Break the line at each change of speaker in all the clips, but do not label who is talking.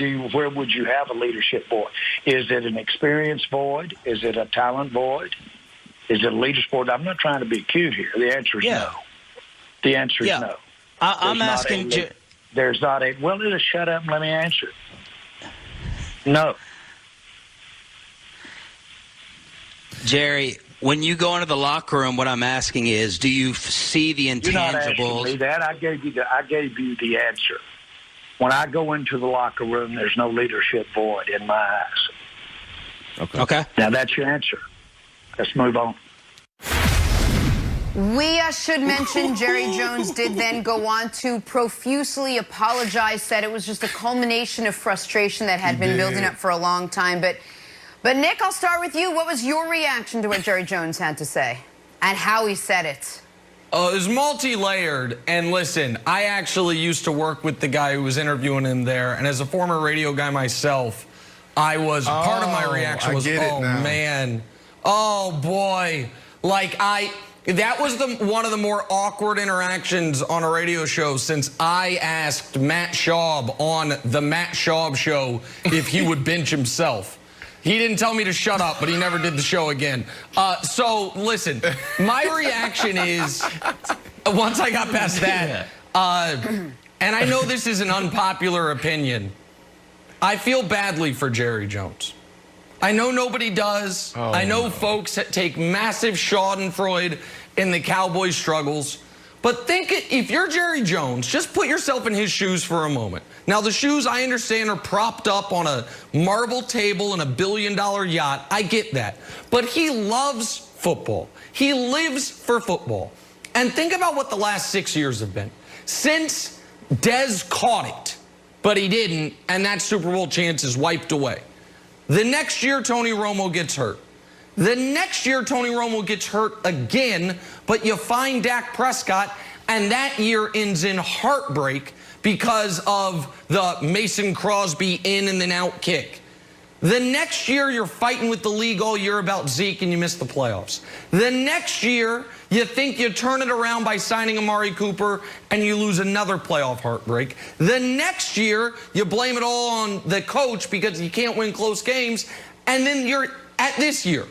where would you have a leadership void? Is it an experience void? Is it a talent void? Is it a leadership void? I'm not trying to be cute here. The answer is no. The answer is no.
I'm asking.
There's not a. Well, just shut up and let me answer. No.
Jerry, when you go into the locker room, what I'm asking is, do you see the intangibles?
You're not asking me that. I gave you the answer. When I go into the locker room, there's no leadership void in my eyes.
Okay.
Now, that's your answer. Let's move on.
We should mention Jerry Jones did then go on to profusely apologize, said it was just a culmination of frustration that had been building up for a long time. But Nick, I'll start with you. What was your reaction to what Jerry Jones had to say and how he said it?
It was multi-layered, and listen, I actually used to work with the guy who was interviewing him there, and as a former radio guy myself, part of my reaction was, oh, man, oh, boy. Like, that was one of the more awkward interactions on a radio show since I asked Matt Schaub on the Matt Schaub show if he would bench himself. He didn't tell me to shut up, but he never did the show again. So, listen, my reaction is, once I got past that, and I know this is an unpopular opinion, I feel badly for Jerry Jones. I know nobody does. I know folks that take massive schadenfreude in the Cowboys' struggles. But if you're Jerry Jones, just put yourself in his shoes for a moment. Now, the shoes, I understand, are propped up on a marble table in a billion-dollar yacht. I get that. But he loves football. He lives for football. And think about what the last 6 years have been. Since Dez caught it, but he didn't, and that Super Bowl chance is wiped away. The next year, Tony Romo gets hurt. The next year, Tony Romo gets hurt again, but you find Dak Prescott, and that year ends in heartbreak because of the Mason Crosby in and then out kick. The next year, you're fighting with the league all year about Zeke, and you miss the playoffs. The next year, you think you turn it around by signing Amari Cooper, and you lose another playoff heartbreak. The next year, you blame it all on the coach because you can't win close games, and then you're at this year.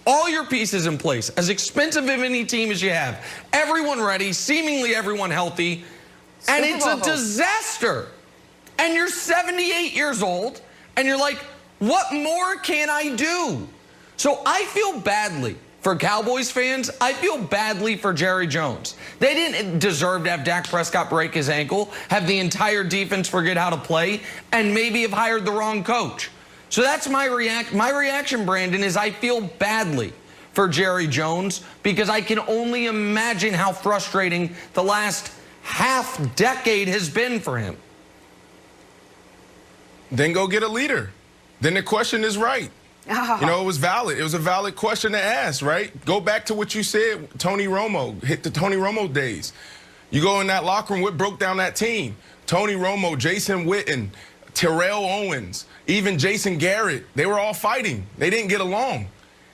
All your pieces in place, as expensive of any team as you have, everyone ready, seemingly everyone healthy, and it's a disaster. And you're 78 years old, and you're like, what more can I do? So I feel badly for Cowboys fans. I feel badly for Jerry Jones. They didn't deserve to have Dak Prescott break his ankle, have the entire defense forget how to play, and maybe have hired the wrong coach. So that's my reaction, Brandon, is I feel badly for Jerry Jones because I can only imagine how frustrating the last half decade has been for him.
Then go get a leader. Then the question is right. You know, it was valid. It was a valid question to ask, right? Go back to what you said, Tony Romo, hit the Tony Romo days. You go in that locker room, what broke down that team? Tony Romo, Jason Witten, Terrell Owens, even Jason Garrett, they were all fighting. They didn't get along.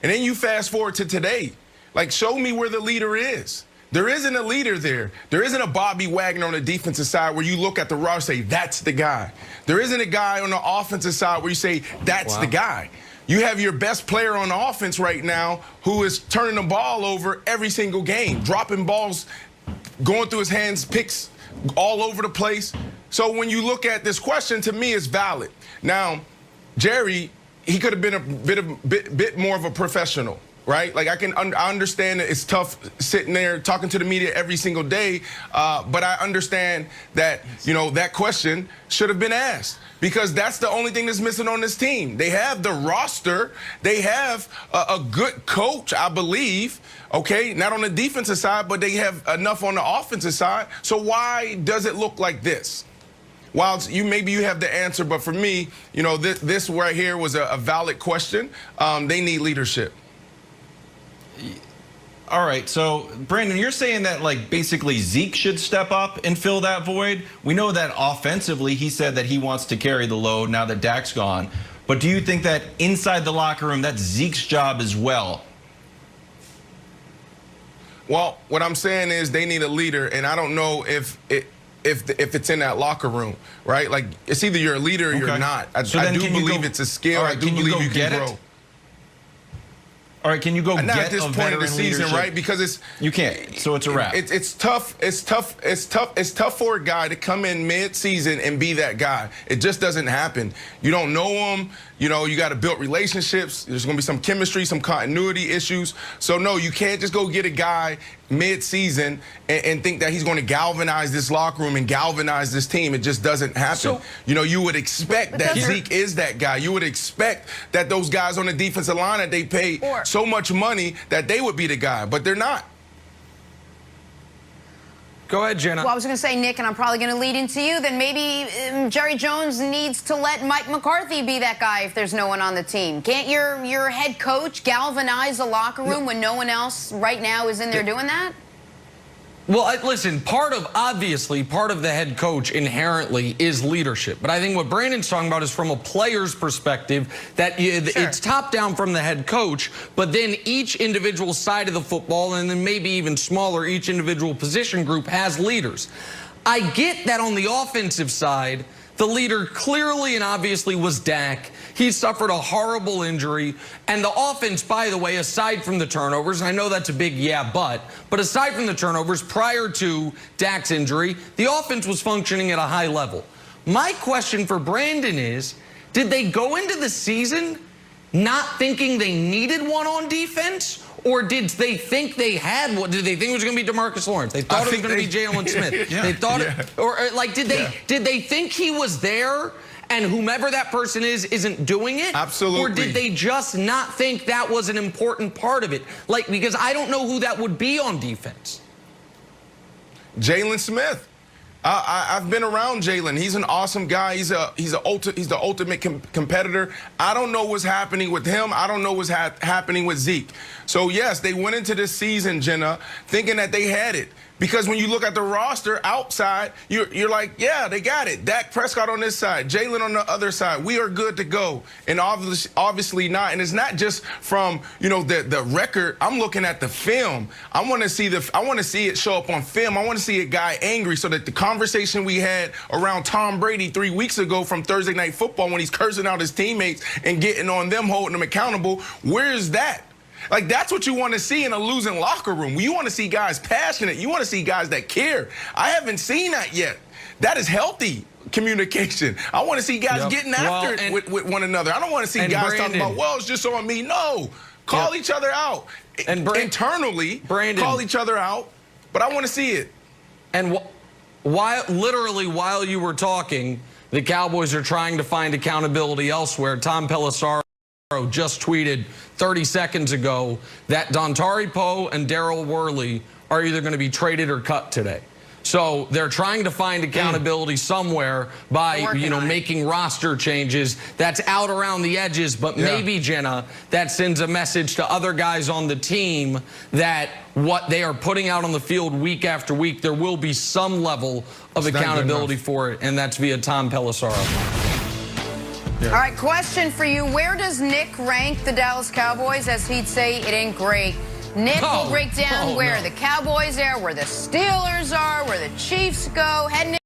And then you fast forward to today. Like, show me where the leader is. There isn't a leader there. There isn't a Bobby Wagner on the defensive side where you look at the roster and say, that's the guy. There isn't a guy on the offensive side where you say, that's the guy. You have your best player on the offense right now who is turning the ball over every single game, dropping balls, going through his hands, picks all over the place. So when you look at this question, to me, it's valid. Now, Jerry, he could have been a bit more of a professional, right? Like, I understand that it's tough sitting there talking to the media every single day, but I understand that, you know, that question should have been asked because that's the only thing that's missing on this team. They have the roster. They have a good coach, I believe, okay? Not on the defensive side, but they have enough on the offensive side. So why does it look like this? While maybe you have the answer, but for me, you know, this right here was a valid question. They need leadership.
All right, so Brandon, you're saying that like basically Zeke should step up and fill that void. We know that offensively, he said that he wants to carry the load now that Dak's gone. But do you think that inside the locker room, that's Zeke's job as well?
Well, what I'm saying is they need a leader, and I don't know if if it's in that locker room, right? Like, it's either you're a leader or you're not. I do believe it's a skill. I do believe you can grow.
All right, can you go
not
get
at this point of the season, right? Because
you can't. So it's a wrap.
It's tough. It's tough for a guy to come in mid-season and be that guy. It just doesn't happen. You don't know him. You know, you got to build relationships. There's going to be some chemistry, some continuity issues. So no, you can't just go get a guy mid-season and think that he's going to galvanize this locker room and galvanize this team. It just doesn't happen. So, you know, you would expect that Zeke is that guy. You would expect that those guys on the defensive line that they pay so much money that they would be the guy, but they're not.
Go ahead, Jenna.
Well, I was going to say, Nick, and I'm probably going to lead into you, then maybe Jerry Jones needs to let Mike McCarthy be that guy if there's no one on the team. Can't your head coach galvanize a locker room when no one else right now is in there doing that?
Well, listen, obviously, part of the head coach inherently is leadership. But I think what Brandon's talking about is from a player's perspective, that it's top down from the head coach, but then each individual side of the football, and then maybe even smaller, each individual position group has leaders. I get that on the offensive side, the leader clearly and obviously was Dak. He suffered a horrible injury. And the offense, by the way, aside from the turnovers, and I know that's a big but aside from the turnovers, prior to Dak's injury, the offense was functioning at a high level. My question for Brandon is, did they go into the season not thinking they needed one on defense? Or did they think they had one? Did they think it was going to be DeMarcus Lawrence? They thought it was going to be Jalen Smith. They thought did they think he was there and whomever that person is isn't doing it?
Absolutely.
Or did they just not think that was an important part of it? Like, because I don't know who that would be on defense.
Jalen Smith. I've been around Jalen. He's an awesome guy. He's the ultimate competitor. I don't know what's happening with him. I don't know what's happening with Zeke. So, yes, they went into this season, Jenna, thinking that they had it. Because when you look at the roster outside, you're like, yeah, they got it. Dak Prescott on this side, Jalen on the other side. We are good to go. And obviously not. And it's not just from, you know, the record. I'm looking at the film. I want to see it show up on film. I want to see a guy angry so that the conversation we had around Tom Brady 3 weeks ago from Thursday Night Football when he's cursing out his teammates and getting on them, holding them accountable, where is that? Like, that's what you want to see in a losing locker room. You want to see guys passionate. You want to see guys that care. I haven't seen that yet. That is healthy communication. I want to see guys getting after it with one another. I don't want to see guys talking about, well, it's just on me. No. Call each other out. And internally, call each other out. But I want to see it.
And while you were talking, the Cowboys are trying to find accountability elsewhere. Tom Pelissaro just tweeted 30 seconds ago that Dontari Poe and Daryl Worley are either going to be traded or cut today. So they're trying to find accountability somewhere by, you know, making roster changes. That's out around the edges, but maybe, Jenna, that sends a message to other guys on the team that what they are putting out on the field week after week, there will be some level of accountability for it, and that's via Tom Pelissaro.
All right, question for you. Where does Nick rank the Dallas Cowboys? As he'd say, it ain't great. Nick will break down where the Cowboys are, where the Steelers are, where the Chiefs go. Heading